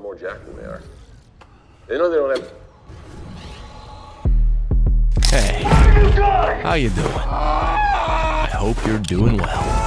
more jacked than they are. They know they don't have... Hey, how you doing? I hope you're doing well.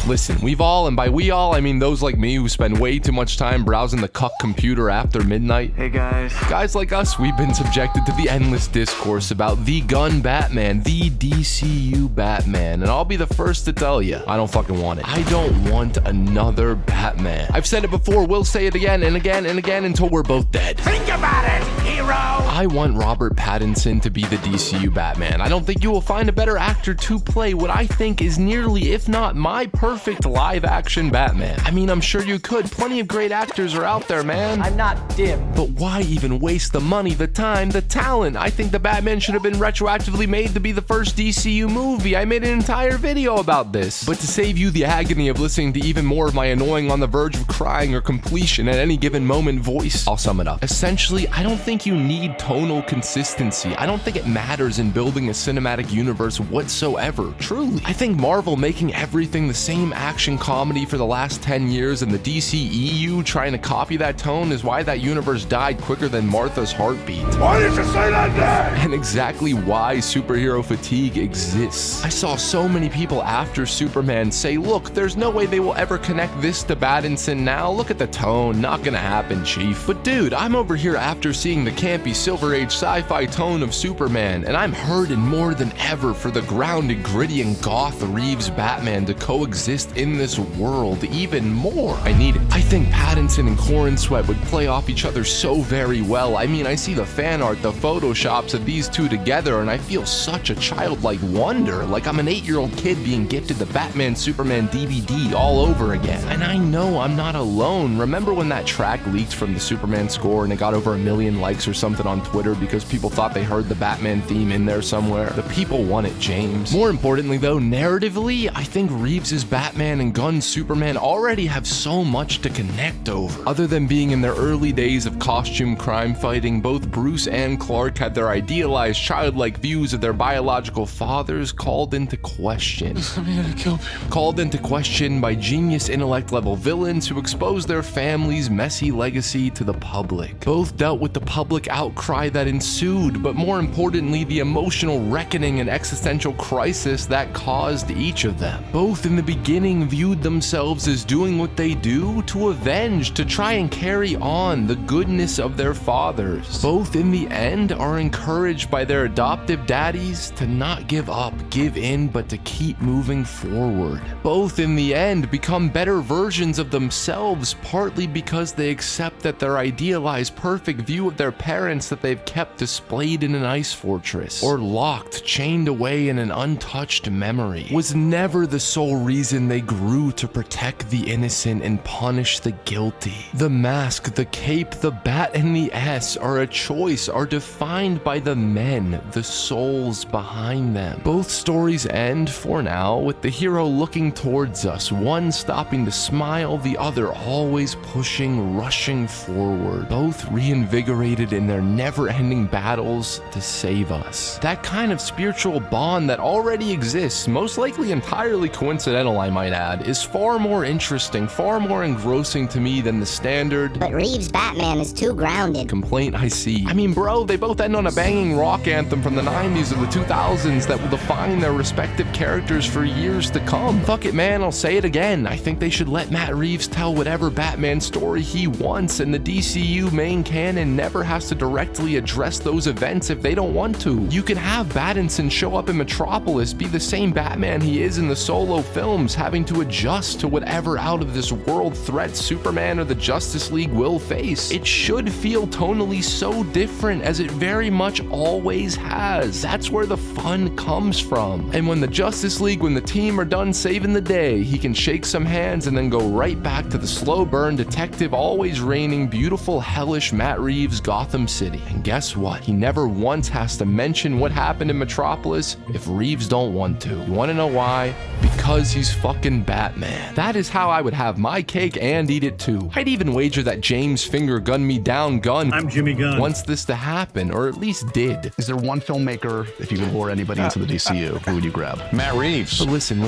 Listen, we've all, and by we all, I mean those like me who spend way too much time browsing the cuck computer after midnight. Hey guys. Guys like us, we've been subjected to the endless discourse about the Gunn Batman, the DCU Batman, and I'll be the first to tell you, I don't fucking want it. I don't want another Batman. I've said it before, we'll say it again and again and again until we're both dead. Think about it, hero! I want Robert Pattinson to be the DCU Batman. I don't think you will find a better actor to play what I think is nearly, if not my perfect live-action Batman. I mean, I'm sure you could. Plenty of great actors are out there, man. I'm not dim. But why even waste the money, the time, the talent? I think the Batman should have been retroactively made to be the first DCU movie. I made an entire video about this. But to save you the agony of listening to even more of my annoying on the verge of crying or completion at any given moment voice, I'll sum it up. Essentially, I don't think you need tonal consistency. I don't think it matters in building a cinematic universe whatsoever. Truly. I think Marvel making everything the same action comedy for the last 10 years and the DCEU trying to copy that tone is why that universe died quicker than Martha's heartbeat. Why did you say that name? And exactly why superhero fatigue exists. I saw so many people after Superman say, look, there's no way they will ever connect this to Pattinson now. Look at the tone. Not gonna happen, Chief. But dude, I'm over here after seeing the campy Silver Age sci-fi tone of Superman, and I'm hurting more than ever for the grounded, gritty, and goth Reeves Batman to coexist in this world even more. I need it. I think Pattinson and Corrin Sweat would play off each other so very well. I mean, I see the fan art, the photoshops of these two together, and I feel such a childlike wonder, like I'm an 8-year-old kid being gifted the Batman Superman DVD all over again. And I know I'm not alone. Remember when that track leaked from the Superman score and it got over 1 million likes or something on Twitter because people thought they heard the Batman theme in there somewhere? The people want it, James. More importantly though, narratively, I think Reeves' Batman and Gunn's Superman already have so much to connect over. Other than being in their early days of costume crime fighting, both Bruce and Clark had their idealized childlike views of their biological fathers called into question. I'm here to kill people. Called into question by genius intellect level villains who exposed their family's messy legacy to the public. Both dealt with the public outcry that ensued, but more importantly, the emotional reckoning and existential crisis that caused each of them. Both in the beginning viewed themselves as doing what they do to avenge, to try and carry on the goodness of their fathers. Both in the end are encouraged by their adoptive daddies to not give up, give in, but to keep moving forward. Both in the end become better versions of themselves, partly because they accept that their idealized perfect view of their parents that they've kept displayed in an ice fortress, or locked, chained away in an untouched memory, was never the sole reason they grew to protect the innocent and punish the guilty. The mask, the cape, the bat, and the S are a choice, are defined by the men, the souls behind them. Both stories end, for now, with the hero looking towards us, one stopping to smile, the other always pushing, rushing forward, both reinvigorated in their never-ending battles to save us. That kind of spiritual bond that already exists, most likely entirely coincidental I might add, is far more interesting, far more engrossing to me than the standard "But Reeves Batman is too grounded" complaint I see. I mean, bro, they both end on a banging rock anthem from the 90s or the 2000s that will define their respective characters for years to come. Fuck it, man, I'll say it again. I think they should let Matt Reeves tell whatever Batman story he wants, and the DCU main canon never has to directly address those events if they don't want to. You can have Pattinson show up in Metropolis, be the same Batman he is in the solo films, having to adjust to whatever out-of-this-world threat Superman or the Justice League will face. It should feel tonally so different as it very much always has. That's where the fun comes from. And when the Justice League, when the team are done saving the day, he can shake some hands and then go right back to the slow burn detective, always reigning, beautiful, hellish Matt Reeves Gotham Gotham City. And guess what? He never once has to mention what happened in Metropolis if Reeves don't want to. You wanna know why? Because he's fucking Batman. That is how I would have my cake and eat it too. I'd even wager that James Finger Gun Me Down Gun I'm Jimmy Gunn. wants this to happen, or at least did. Is there one filmmaker, if you could lure anybody into the DCU, who would you grab? Matt Reeves. But listen.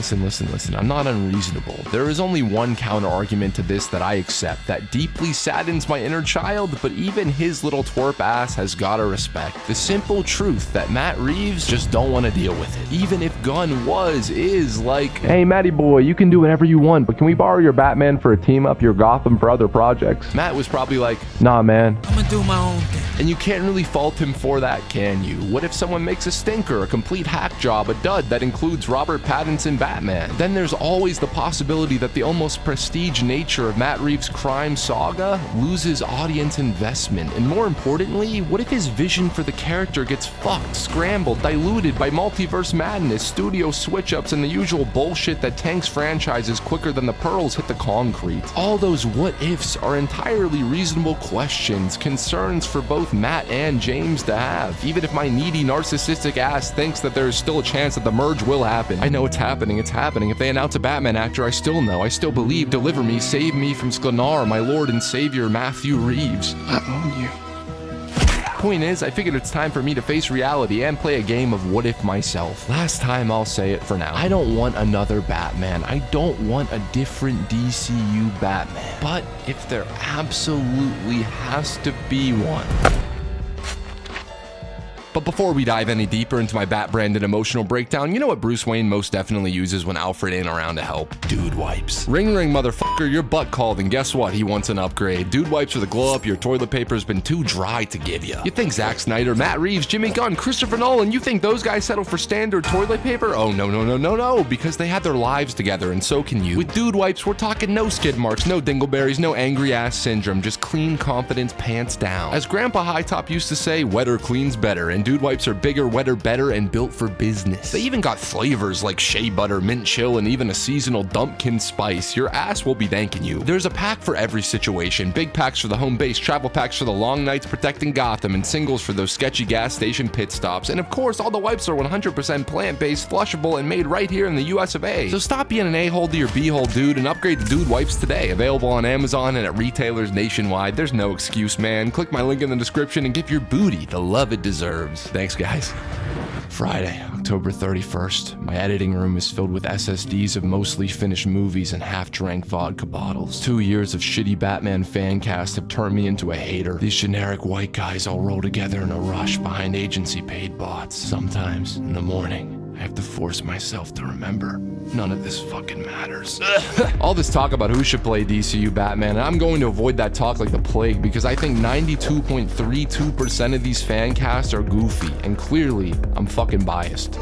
I'm not unreasonable. There is only one counter argument to this that I accept that deeply saddens my inner child, but even his little twerp ass has gotta respect. The simple truth that Matt Reeves just don't want to deal with it. Even if Gunn is like, hey Matty boy, you can do whatever you want, but can we borrow your Batman for a team up, your Gotham for other projects? Matt was probably like, nah man, I'm gonna do my own thing. and you can't really fault him for that, can you? What if someone makes a stinker, a complete hack job, a dud that includes Robert Pattinson Batman? Then there's always the possibility that the almost prestige nature of Matt Reeves' crime saga loses audience investment. And more importantly, what if his vision for the character gets fucked, scrambled, diluted by multiverse madness, studio switch-ups, and the usual bullshit that tanks franchises quicker than the pearls hit the concrete? All those what-ifs are entirely reasonable questions, concerns for both Matt and James to have, even if my needy narcissistic ass thinks that there's still a chance that the merge will happen. I know it's happening. If they announce a Batman actor, I still believe, deliver me, save me from Sklenar, my lord and savior Matthew Reeves. I own you. Point is, I figured it's time for me to face reality and play a game of what if myself. Last time, I'll say it for now. I don't want another Batman. I don't want a different DCU Batman. But if there absolutely has to be one. But before we dive any deeper into my Bat-branded emotional breakdown, you know what Bruce Wayne most definitely uses when Alfred ain't around to help? Dude wipes. Ring ring motherfucker, your butt called, and guess what? He wants an upgrade. Dude wipes are the glow up your toilet paper's been too dry to give you. You think Zack Snyder, Matt Reeves, Jimmy Gunn, Christopher Nolan, you think those guys settle for standard toilet paper? Oh no, because they had their lives together, and so can you. With Dude wipes, we're talking no skid marks, no dingleberries, no angry ass syndrome, just clean confidence pants down. As Grandpa HiTop used to say, wetter cleans better, and Dude wipes are bigger, wetter, better, and built for business. They even got flavors like shea butter, mint chill, and even a seasonal dumpkin spice. Your ass will be thanking you. There's a pack for every situation. Big packs for the home base, travel packs for the long nights protecting Gotham, and singles for those sketchy gas station pit stops. And of course, all the wipes are 100% plant-based, flushable, and made right here in the US of A. So stop being an a-hole to your b-hole dude and upgrade to Dude wipes today. Available on Amazon and at retailers nationwide. There's no excuse, man. Click my link in the description and give your booty the love it deserves. Thanks, guys. Friday, October 31st. My editing room is filled with SSDs of mostly finished movies and half-drank vodka bottles. 2 years of shitty Batman fan cast have turned me into a hater. These generic white guys all roll together in a rush behind agency-paid bots. Sometimes, in the morning, I have to force myself to remember none of this fucking matters. All this talk about who should play DCU Batman, and I'm going to avoid that talk like the plague because I think 92.32% of these fan casts are goofy, and clearly, I'm fucking biased.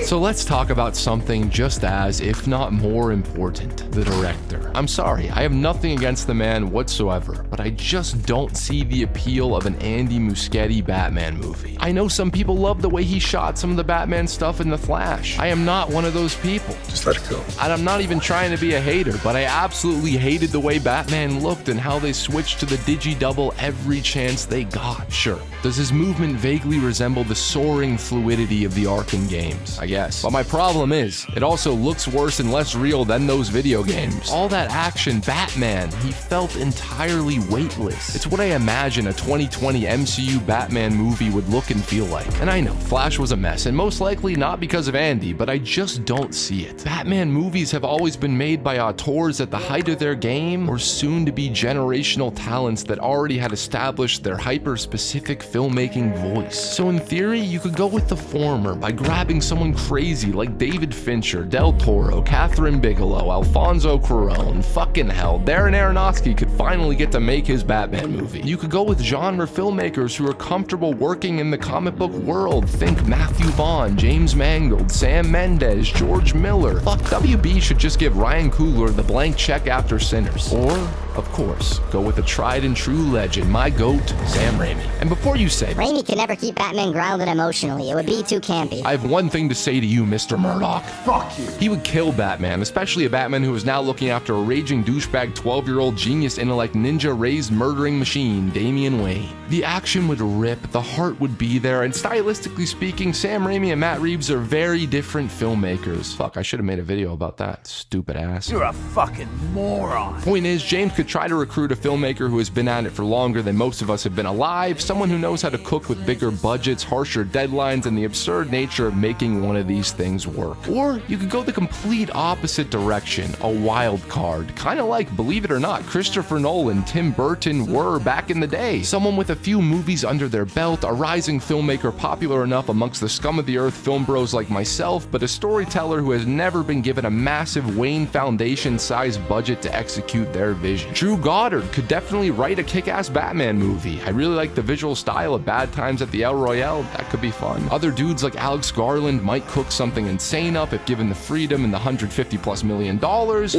So let's talk about something just as, if not more important, the director. I'm sorry, I have nothing against the man whatsoever, but I just don't see the appeal of an Andy Muschietti Batman movie. I know some people love the way he shot some of the Batman stuff in The Flash. I am not one of those people. Just let it go. And I'm not even trying to be a hater, but I absolutely hated the way Batman looked and how they switched to the digi-double every chance they got. Sure, does his movement vaguely resemble the soaring fluidity of the Arkham games? I guess. But my problem is, it also looks worse and less real than those video games. All that action, Batman, he felt entirely weightless. It's what I imagine a 2020 MCU Batman movie would look and feel like. And I know, Flash was a mess, and most likely not because of Andy, but I just don't see it. Batman movies have always been made by auteurs at the height of their game, or soon-to-be generational talents that already had established their hyper-specific filmmaking voice. So in theory, you could go with the former by grabbing someone crazy like David Fincher, Del Toro, Catherine Bigelow, Alfonso Cuarón. Fucking hell, Darren Aronofsky could finally get to make his Batman movie. You could go with genre filmmakers who are comfortable working in the comic book world. Think Matthew Vaughn, James Mangold, Sam Mendes, George Miller, Coogler. Fuck, WB should just give Ryan Coogler the blank check after Sinners. Or, of course, go with a tried and true legend, my GOAT, Sam Raimi. And before you say, Raimi could never keep Batman grounded emotionally. It would be too campy. I have one thing to say to you, Mr. Murdoch. Fuck you. He would kill Batman, especially a Batman who is now looking after a raging douchebag 12-year-old genius intellect ninja raised murdering machine, Damien Wayne. The action would rip, the heart would be there, and stylistically speaking, Sam Raimi and Matt Reeves are very different filmmakers. Fuck, I should have made a video about that, stupid ass. You're a fucking moron. Point is, James could try to recruit a filmmaker who has been at it for longer than most of us have been alive, someone who knows how to cook with bigger budgets, harsher deadlines, and the absurd nature of making one of these things work. Or you could go the complete opposite direction, a wild card, kind of like, believe it or not, Christopher Nolan, Tim Burton were back in the day. Someone with a few movies under their belt, a rising filmmaker popular enough amongst the scum of the earth film bros like myself, but a storyteller who has never been given a massive Wayne Foundation-sized budget to execute their vision. Drew Goddard could definitely write a kick-ass Batman movie. I really like the visual style of Bad Times at the El Royale, that could be fun. Other dudes like Alex Garland might cook something insane up if given the freedom and the $150+ million,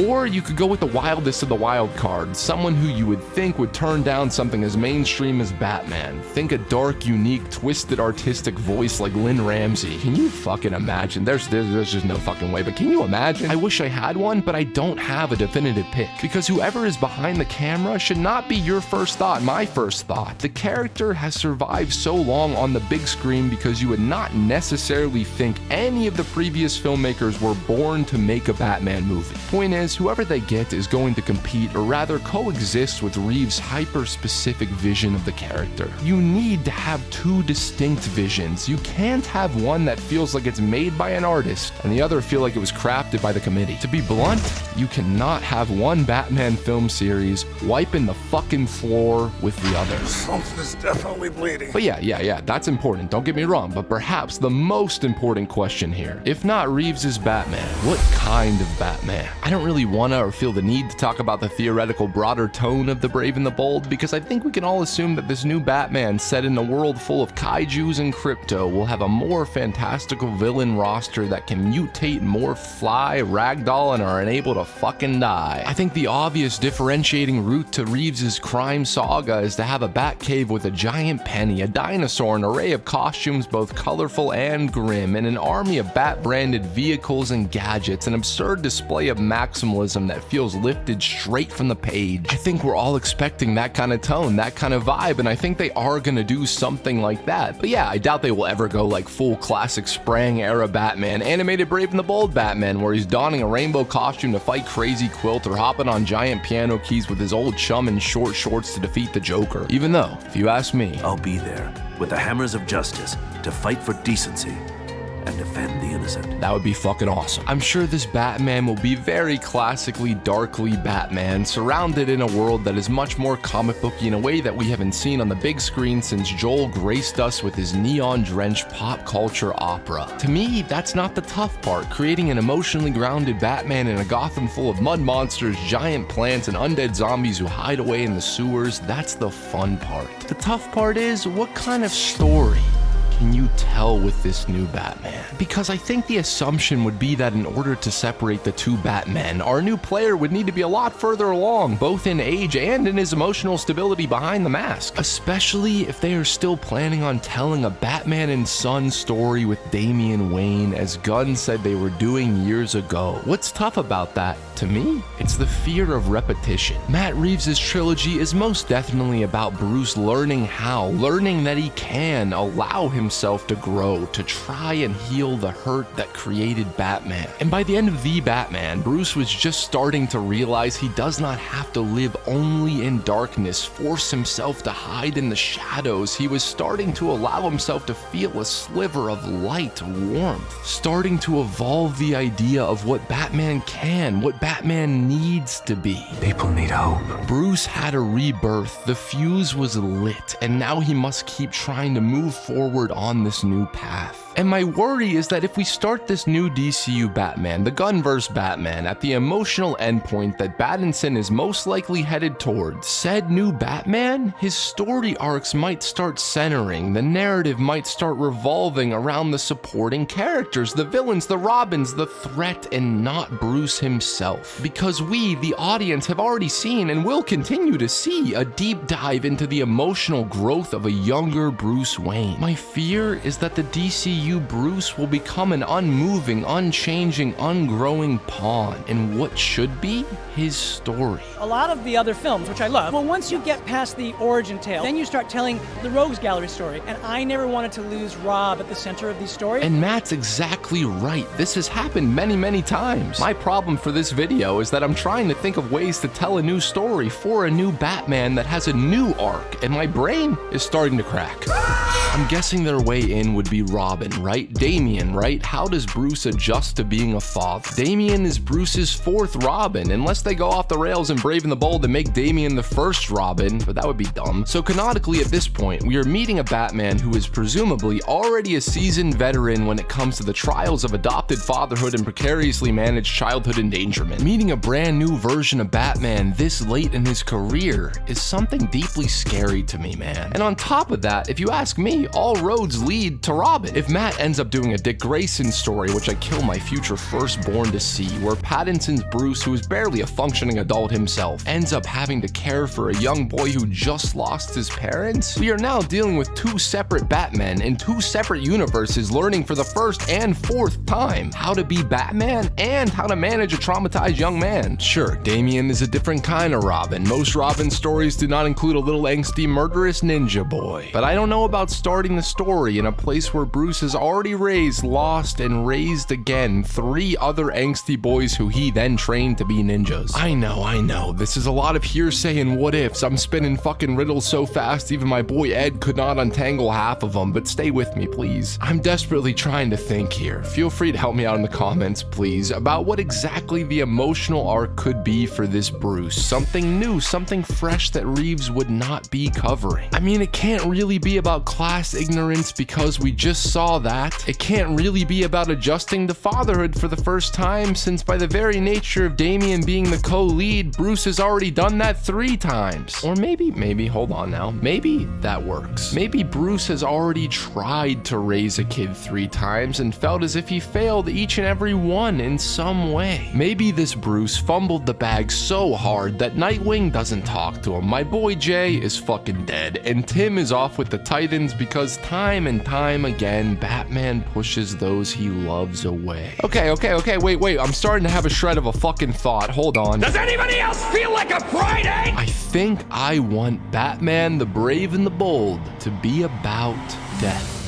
or you could go with the wildest of the wild cards, someone who you would think would turn down something as mainstream as Batman. Think a dark, unique, twisted, artistic voice like Lynn Ramsey. Can you fucking imagine? There's just no fucking way, but can you imagine? I wish I had one, but I don't have a definitive pick, because whoever is behind the camera should not be your first thought, my first thought. The character has survived so long on the big screen because you would not necessarily think any of the previous filmmakers were born to make a Batman movie. Point is, whoever they get is going to compete, or rather coexist with Reeves' hyper-specific vision of the character. You need to have two distinct visions. You can't have one that feels like it's made by an artist and the other feel like it was crafted by the committee. To be blunt, you cannot have one Batman film series wiping the fucking floor with the other. Something's definitely bleeding. But yeah, that's important, don't get me wrong, but perhaps the most important question here, if not Reeves' Batman, what kind of Batman? I don't really wanna or feel the need to talk about the theoretical broader tone of the Brave and the Bold, because I think we can all assume that this new Batman set in a world full of kaijus and crypto will have a more fantastical villain roster that can mutate, morph, fly, ragdoll, and are unable to fucking die. I think the obvious differentiating route to Reeves' crime saga is to have a Batcave with a giant penny, a dinosaur, an array of costumes both colorful and grim, and an army of Bat-branded vehicles and gadgets, an absurd display of maximalism that feels lifted straight from the page. I think we're all expecting that kind of tone, that kind of vibe, and I think they are gonna do something like that. But yeah, I doubt they will ever go like full classic Sprang era Batman, animated Brave and the Bold Batman, where he's donning a rainbow costume to fight Crazy Quilt or hopping on giant piano keys with his old chum in short shorts to defeat the Joker. Even though, if you ask me, I'll be there with the hammers of justice to fight for decency and defend the innocent. that would be fucking awesome. I'm sure this Batman will be very classically, darkly Batman, surrounded in a world that is much more comic booky in a way that we haven't seen on the big screen since Joel graced us with his neon-drenched pop culture opera. To me, that's not the tough part. Creating an emotionally grounded Batman in a Gotham full of mud monsters, giant plants, and undead zombies who hide away in the sewers, that's the fun part. The tough part is, what kind of story can you tell with this new Batman? Because I think the assumption would be that in order to separate the two Batmen, our new player would need to be a lot further along, both in age and in his emotional stability behind the mask. Especially if they are still planning on telling a Batman and Son story with Damien Wayne, as Gunn said they were doing years ago. What's tough about that, to me? It's the fear of repetition. Matt Reeves' trilogy is most definitely about Bruce learning that he can allow himself to grow, to try and heal the hurt that created Batman. And by the end of The Batman, Bruce was just starting to realize he does not have to live only in darkness, force himself to hide in the shadows. He was starting to allow himself to feel a sliver of light, warmth, starting to evolve the idea of what Batman can, what Batman needs to be. People need hope. Bruce had a rebirth, the fuse was lit, and now he must keep trying to move forward on this new path. And my worry is that if we start this new DCU Batman, the Gunverse Batman, at the emotional endpoint that Pattinson is most likely headed towards, said new Batman, his story arcs might start centering, the narrative might start revolving around the supporting characters, the villains, the Robins, the threat, and not Bruce himself. Because we, the audience, have already seen and will continue to see a deep dive into the emotional growth of a younger Bruce Wayne. My fear is that the DCU Bruce will become an unmoving, unchanging, ungrowing pawn in what should be his story. A lot of the other films, which I love, well, once you get past the origin tale, then you start telling the Rogues Gallery story, and I never wanted to lose Rob at the center of these stories. And Matt's exactly right. This has happened many, many times. My problem for this video is that I'm trying to think of ways to tell a new story for a new Batman that has a new arc, and my brain is starting to crack. I'm guessing their way in would be Robin, right? Damien, right? How does Bruce adjust to being a father? Damien is Bruce's fourth Robin, unless they go off the rails and Brave and the Bold and make Damien the first Robin, but that would be dumb. So canonically at this point, we are meeting a Batman who is presumably already a seasoned veteran when it comes to the trials of adopted fatherhood and precariously managed childhood endangerment. Meeting a brand new version of Batman this late in his career is something deeply scary to me, man. And on top of that, if you ask me, all roads lead to Robin. If Matt ends up doing a Dick Grayson story, which I kill my future firstborn to see, where Pattinson's Bruce, who is barely a functioning adult himself, ends up having to care for a young boy who just lost his parents, we are now dealing with two separate Batmen in two separate universes learning for the first and fourth time how to be Batman and how to manage a traumatized young man. Sure, Damien is a different kind of Robin. Most Robin stories do not include a little angsty murderous ninja boy. But I don't know about starting the story in a place where Bruce has already raised, lost, and raised again 3 other angsty boys who he then trained to be ninjas. I know, this is a lot of hearsay and what ifs. I'm spinning fucking riddles so fast even my boy Ed could not untangle half of them, but stay with me, please. I'm desperately trying to think here. Feel free to help me out in the comments, please, about what exactly the emotional arc could be for this Bruce. Something new, something fresh that Reeves would not be covering. I mean, it can't really be about class ignorance because we just saw that. It can't really be about adjusting to fatherhood for the first time, since by the very nature of Damien being the co-lead, Bruce has already done that 3 times. Or maybe, hold on now, maybe that works. Maybe Bruce has already tried to raise a kid 3 times and felt as if he failed each and every one in some way. Maybe this Bruce fumbled the bag so hard that Nightwing doesn't talk to him, my boy Jay is fucking dead, and Tim is off with the Titans because time and time again, Batman pushes those he loves away. Okay, wait, I'm starting to have a shred of a fucking thought, hold on. Does anybody else feel like a Friday? I think I want Batman the Brave and the Bold to be about death.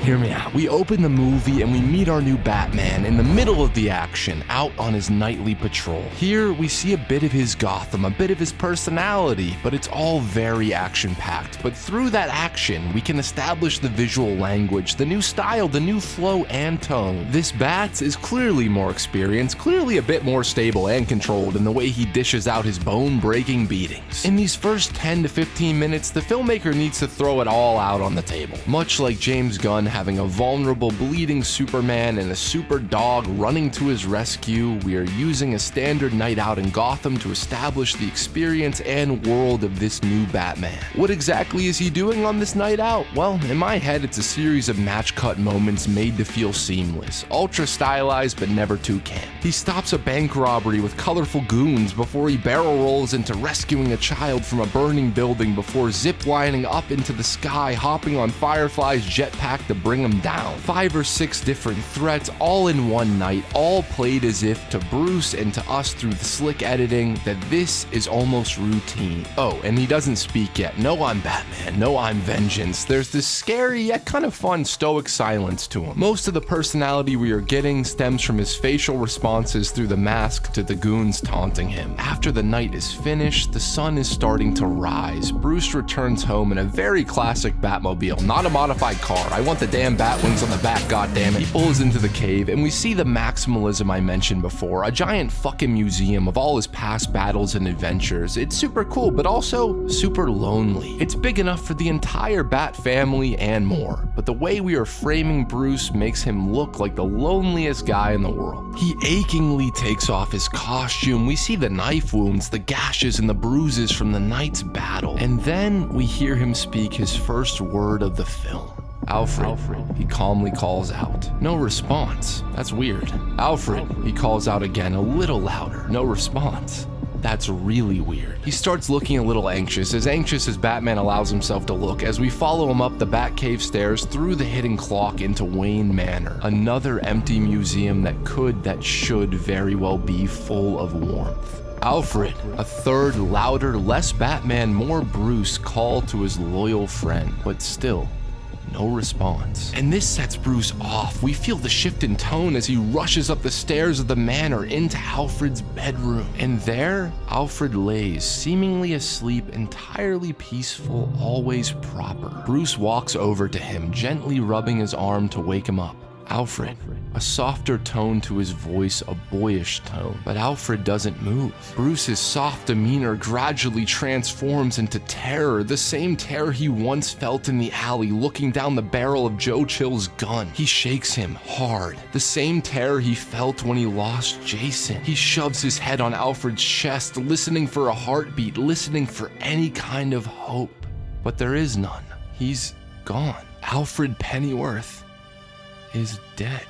Hear me out. We open the movie and we meet our new Batman in the middle of the action, out on his nightly patrol. Here we see a bit of his Gotham, a bit of his personality, but it's all very action-packed. But through that action, we can establish the visual language, the new style, the new flow and tone. This Bats is clearly more experienced, clearly a bit more stable and controlled in the way he dishes out his bone-breaking beatings. In these first 10 to 15 minutes, the filmmaker needs to throw it all out on the table. Much like James Gunn having a vulnerable, bleeding Superman and a super dog running to his rescue, we are using a standard night out in Gotham to establish the experience and world of this new Batman. What exactly is he doing on this night out? Well, in my head, it's a series of match-cut moments made to feel seamless, ultra-stylized but never too camp. He stops a bank robbery with colorful goons before he barrel rolls into rescuing a child from a burning building before zip-lining up into the sky, hopping on Firefly's jetpack to bring him down. 5 or 6 different threats all in one night, all played as if to Bruce and to us through the slick editing that this is almost routine. Oh, and he doesn't speak yet. No, I'm Batman. No, I'm vengeance. There's this scary yet kind of fun stoic silence to him. Most of the personality we are getting stems from his facial responses through the mask to the goons taunting him. After the night is finished, the sun is starting to rise. Bruce returns home in a very classic Batmobile, not a modified car. I want the the damn bat wings on the back, goddammit. He pulls into the cave, and we see the maximalism I mentioned before, a giant fucking museum of all his past battles and adventures. It's super cool, but also super lonely. It's big enough for the entire Bat family and more, but the way we are framing Bruce makes him look like the loneliest guy in the world. He achingly takes off his costume. We see the knife wounds, the gashes, and the bruises from the night's battle, and then we hear him speak his first word of the film. Alfred, he calmly calls out. No response. That's weird. Alfred, he calls out again, a little louder. No response. That's really weird. He starts looking a little anxious as Batman allows himself to look, as we follow him up the Batcave stairs through the hidden clock into Wayne Manor, another empty museum that should very well be full of warmth. Alfred, a third, louder, less Batman, more Bruce call to his loyal friend, but still, no response. And this sets Bruce off. We feel the shift in tone as he rushes up the stairs of the manor into Alfred's bedroom. And there, Alfred lays, seemingly asleep, entirely peaceful, always proper. Bruce walks over to him, gently rubbing his arm to wake him up. Alfred, a softer tone to his voice, a boyish tone, but Alfred doesn't move. Bruce's soft demeanor gradually transforms into terror, the same terror he once felt in the alley looking down the barrel of Joe Chill's gun. He shakes him hard, the same terror he felt when he lost Jason. He shoves his head on Alfred's chest, listening for a heartbeat, listening for any kind of hope. But there is none. He's gone. Alfred Pennyworth is dead.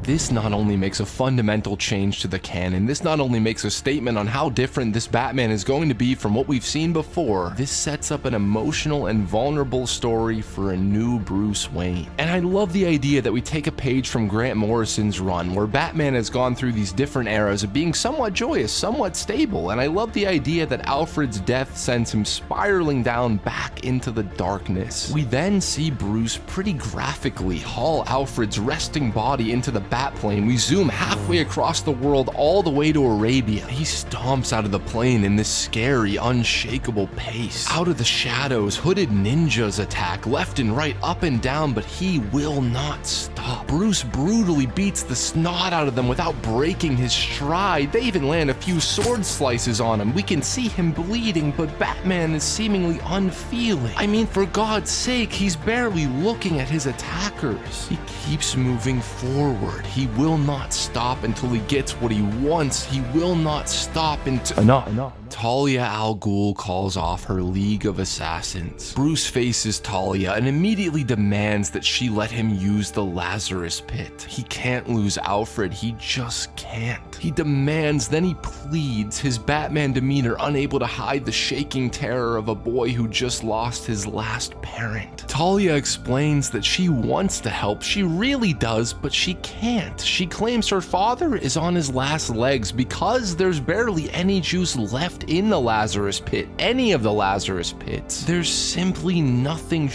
This not only makes a fundamental change to the canon, this not only makes a statement on how different this Batman is going to be from what we've seen before, this sets up an emotional and vulnerable story for a new Bruce Wayne. And I love the idea that we take a page from Grant Morrison's run, where Batman has gone through these different eras of being somewhat joyous, somewhat stable, and I love the idea that Alfred's death sends him spiraling down back into the darkness. We then see Bruce pretty graphically haul Alfred's resting body into the Batplane. We zoom halfway across the world all the way to Arabia. He stomps out of the plane in this scary, unshakable pace. Out of the shadows, hooded ninjas attack left and right, up and down, but he will not stop. Bruce brutally beats the snot out of them without breaking his stride. They even land a few sword slices on him. We can see him bleeding, but Batman is seemingly unfeeling. I mean, for God's sake, he's barely looking at his attackers. He keeps moving forward. He will not stop until he gets what he wants. He will not stop until... Enough. Talia al Ghul calls off her League of Assassins. Bruce faces Talia and immediately demands that she let him use the Lazarus Pit. He can't lose Alfred, he just can't. He demands, then he pleads, his Batman demeanor unable to hide the shaking terror of a boy who just lost his last parent. Talia explains that she wants to help, she really does, but she can't. She claims her father is on his last legs because there's barely any juice left in the Lazarus Pit, any of the Lazarus Pits. There's simply nothing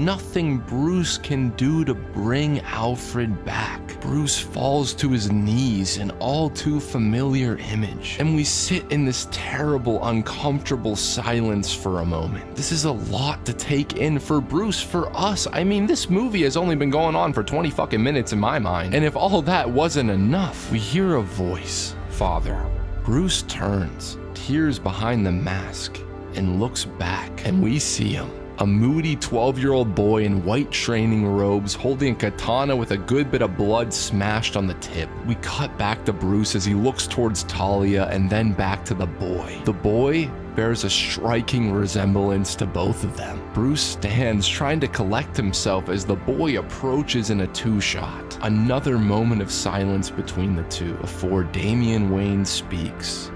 nothing Bruce can do to bring Alfred back. Bruce falls to his knees, an all too familiar image, and we sit in this terrible, uncomfortable silence for a moment. This is a lot to take in for Bruce, for us. I mean, this movie has only been going on for 20 fucking minutes in my mind, and if all that wasn't enough, we hear a voice. Father. Bruce turns, tears behind the mask, and looks back, and we see him. A moody 12-year-old boy in white training robes holding a katana with a good bit of blood smashed on the tip. We cut back to Bruce as he looks towards Talia and then back to the boy. The boy bears a striking resemblance to both of them. Bruce stands trying to collect himself as the boy approaches in a two-shot. Another moment of silence between the two before Damien Wayne speaks.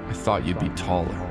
I thought you'd be taller.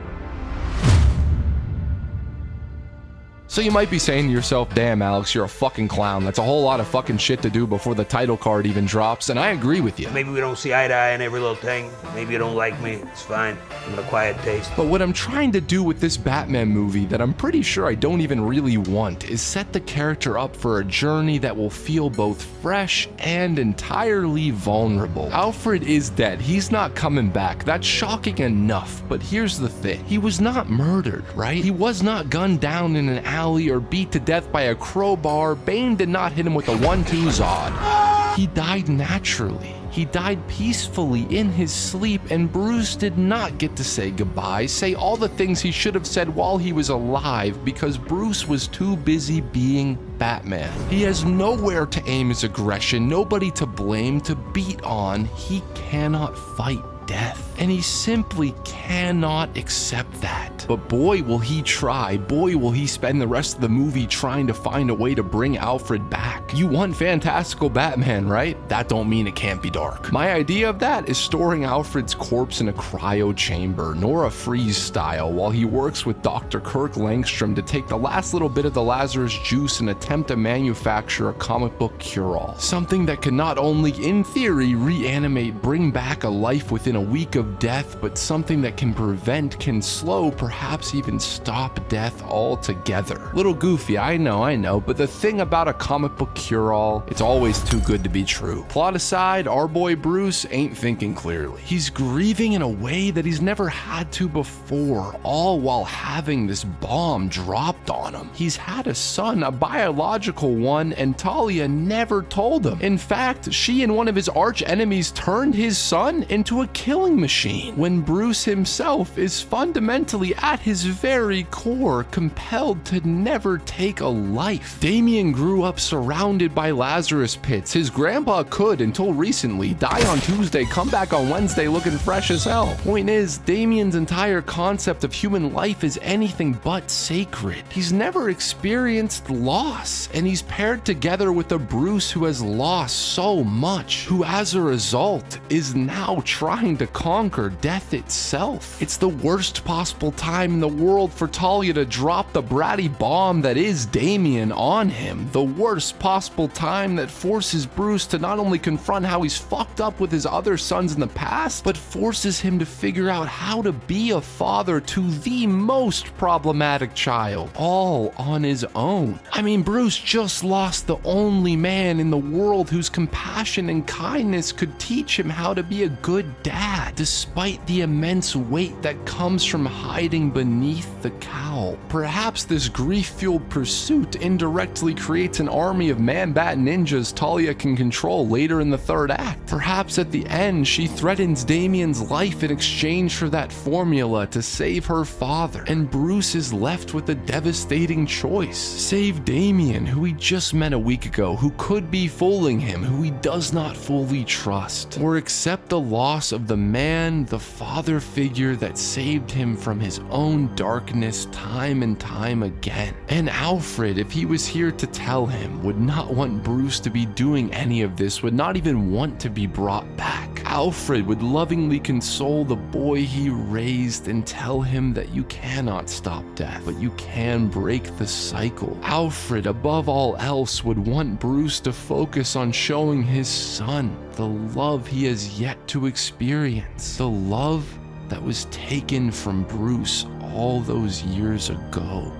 So you might be saying to yourself, damn Alex, you're a fucking clown. That's a whole lot of fucking shit to do before the title card even drops, and I agree with you. Maybe we don't see eye to eye on every little thing. Maybe you don't like me. It's fine. I'm an acquired taste. But what I'm trying to do with this Batman movie that I'm pretty sure I don't even really want is set the character up for a journey that will feel both fresh and entirely vulnerable. Alfred is dead. He's not coming back. That's shocking enough, but here's the thing. He was not murdered, right? He was not gunned down in an alley. alley or beat to death by a crowbar, Bane did not hit him with a 1-2 Zod. He died naturally. He died peacefully in his sleep, and Bruce did not get to say goodbye, say all the things he should have said while he was alive, because Bruce was too busy being Batman. He has nowhere to aim his aggression, nobody to blame, to beat on. He cannot fight death, and he simply cannot accept that. But boy will he try, boy will he spend the rest of the movie trying to find a way to bring Alfred back. You want fantastical Batman, right? That don't mean it can't be dark. My idea of that is storing Alfred's corpse in a cryo chamber, Nora Freeze style, while he works with Dr. Kirk Langstrom to take the last little bit of the Lazarus juice and attempt to manufacture a comic book cure-all. Something that can not only, in theory, reanimate, bring back a life within a week of death, but something that can prevent, can slow, perhaps even stop death altogether. Little goofy, I know, but the thing about a comic book cure-all, it's always too good to be true. Plot aside, our boy Bruce ain't thinking clearly. He's grieving in a way that he's never had to before, all while having this bomb dropped on him. He's had a son, a biological one, and Talia never told him. In fact, she and one of his arch enemies turned his son into a killing machine, when Bruce himself is fundamentally at his very core compelled to never take a life. Damien grew up surrounded by Lazarus pits. His grandpa could, until recently, die on Tuesday, come back on Wednesday looking fresh as hell. Point is, Damien's entire concept of human life is anything but sacred. He's never experienced loss, and he's paired together with a Bruce who has lost so much, who as a result is now trying to conquer death itself. It's the worst possible time in the world for Talia to drop the bratty bomb that is Damien on him. The worst possible time that forces Bruce to not only confront how he's fucked up with his other sons in the past, but forces him to figure out how to be a father to the most problematic child, all on his own. I mean, Bruce just lost the only man in the world whose compassion and kindness could teach him how to be a good dad, despite the immense weight that comes from hiding beneath the cowl. Perhaps this grief-fueled pursuit indirectly creates an army of man-bat ninjas Talia can control later in the third act. Perhaps at the end, she threatens Damien's life in exchange for that formula to save her father, and Bruce is left with a devastating choice. Save Damien, who he just met a week ago, who could be fooling him, who he does not fully trust, or accept the loss of the man, the father figure that saved him from his own darkness time and time again. And Alfred, if he was here to tell him, would not want Bruce to be doing any of this, would not even want to be brought back. Alfred would lovingly console the boy he raised and tell him that you cannot stop death, but you can break the cycle. Alfred, above all else, would want Bruce to focus on showing his son the love he has yet to experience, the love that was taken from Bruce all those years ago.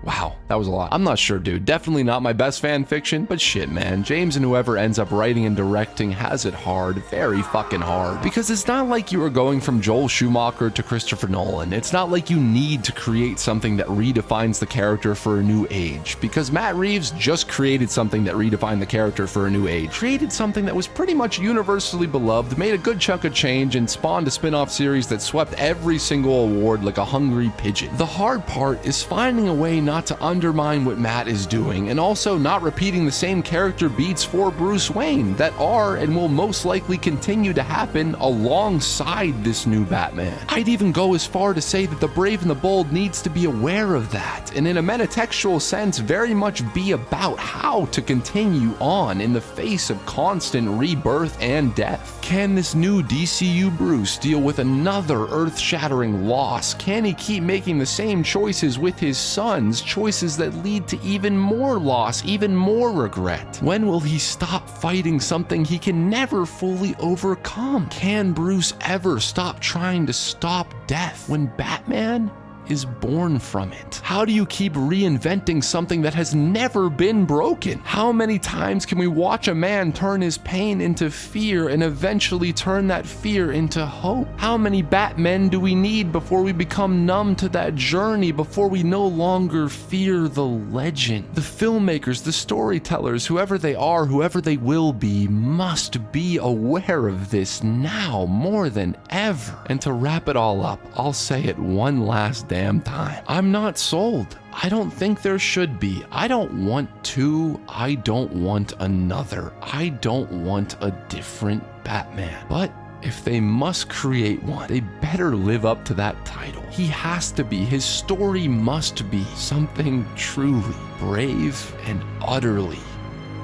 Wow, that was a lot. I'm not sure, dude. Definitely not my best fan fiction, but shit, man. James and whoever ends up writing and directing has it hard, very fucking hard. Because it's not like you are going from Joel Schumacher to Christopher Nolan. It's not like you need to create something that redefines the character for a new age. Because Matt Reeves just created something that redefined the character for a new age. Created something that was pretty much universally beloved, made a good chunk of change, and spawned a spin-off series that swept every single award like a hungry pigeon. The hard part is finding a way not to undermine what Matt is doing, and also not repeating the same character beats for Bruce Wayne that are and will most likely continue to happen alongside this new Batman. I'd even go as far to say that the brave and the bold needs to be aware of that, and in a metatextual sense very much be about how to continue on in the face of constant rebirth and death. Can this new DCU Bruce deal with another earth-shattering loss? Can he keep making the same choices with his sons, choices that lead to even more loss, even more regret? When will he stop fighting something he can never fully overcome? Can Bruce ever stop trying to stop death when Batman is born from it? How do you keep reinventing something that has never been broken? How many times can we watch a man turn his pain into fear and eventually turn that fear into hope? How many Batmen do we need before we become numb to that journey, before we no longer fear the legend? The filmmakers, the storytellers, whoever they are, whoever they will be, must be aware of this now more than ever. And to wrap it all up, I'll say it one last damn time. I'm not sold. I don't think there should be. I don't want two. I don't want another. I don't want a different Batman. But if they must create one, they better live up to that title. He has to be. His story must be something truly brave and utterly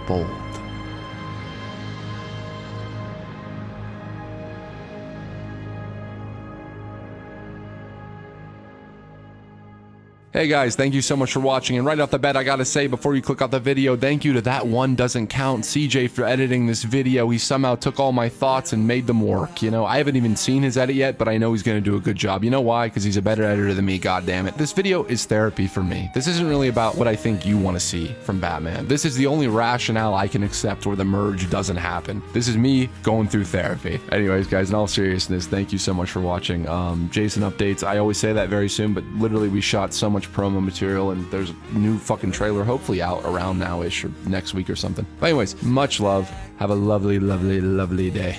bold. Hey guys, thank you so much for watching, and right off the bat I gotta say before you click off the video, thank you to That One Doesn't Count CJ for editing this video. He somehow took all my thoughts and made them work. You know, I haven't even seen his edit yet, but I know he's gonna do a good job. You know why? Because he's a better editor than me, goddammit. This video is therapy for me. This isn't really about what I think you want to see from Batman. This is the only rationale I can accept where the merge doesn't happen. This is me going through therapy. Anyways guys, in all seriousness, thank you so much for watching. Jason updates, I always say that very soon, but literally we shot so much promo material and there's a new fucking trailer hopefully out around now-ish or next week or something. But anyways, much love. Have a lovely, lovely, lovely day.